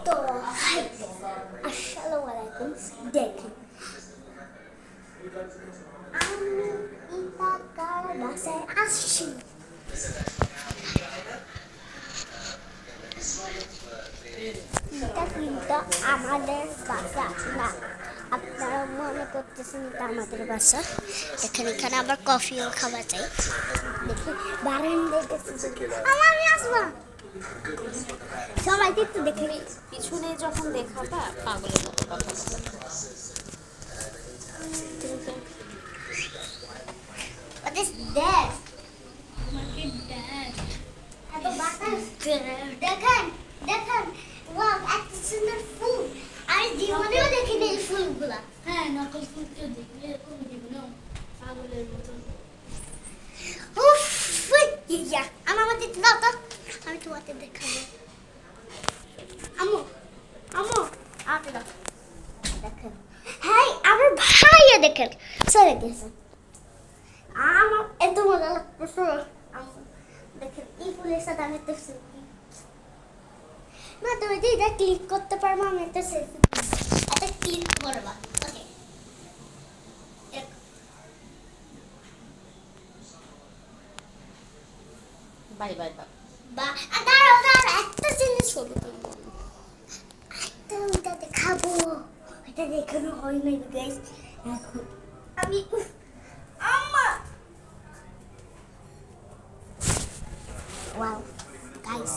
তো হাই আসসালামু আলাইকুম। দেখেন আমি ইতাকার বাসায় আসছি। এটা কিন্তু আমাদের বাসা না, আপনারা মনে করতেছেন এটা আমাদের বাসা। এখানে আবার কফিও খাওয়া যায়। দেখি বারান্দায় আমি আসবো সবাই একটু দেখে পিছনে যখন দেখাবা পাগলের মতো কথা বলবে। What is that? এত বাতাস। দেখেন দেখেন, ওয়াও এত সুন্দর ফুল। আর জীবনেও দেখিনি এই ফুলগুলা। হ্যাঁ, নকল ফুল কেউ দেখলে এরকম জীবনেও পাগলের মতো। উফ, ইয়া আমাকে দাও তো, আমি তোমাকে দেখাবো। আম্মু আম্মু আমাকে দাও। দেখেন হ্যাঁ, আমার ভাইয়া দেখেন চলে গেছে। আমার এত মজা লাগতেছে। আম্মু দেখেন এই ফুলের সাথে আমি একটা সেলফি। না তুমি যদি এটা ক্লিক করতে পারবো, আমি একটা সেলফি এটা ক্লিক করবা। Okay bye bye bye. বা দাঁড়াও দাঁড়াও, একটা জিনিস হলো ওটা দেখাবো। এটা দেখানো হয় নাই গাইস। এখন আমি আম্মা wow guys,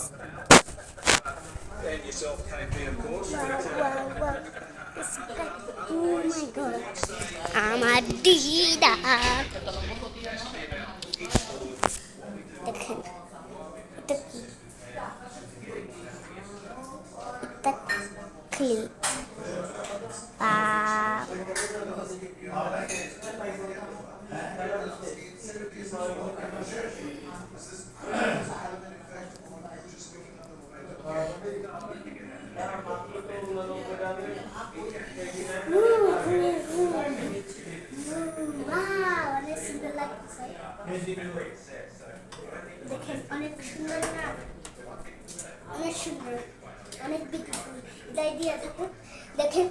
And yourself, KP, of course. wow. Oh my god. আমার দিদা দেখেন এটা কি, এটা ক্লিপ অনেক সুন্দর লাগছে। দেখেন অনেক সুন্দর না, অনেক সুন্দর, অনেক বিউটিফুল। এটাই দিয়ে থাকুন। দেখেন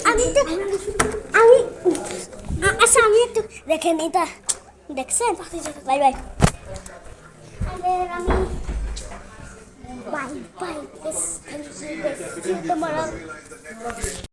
আমি তো আমি আচ্ছা আমি একটু দেখেন এটা দেখছেন। Bye bye. আমি বাই বাই। তোমার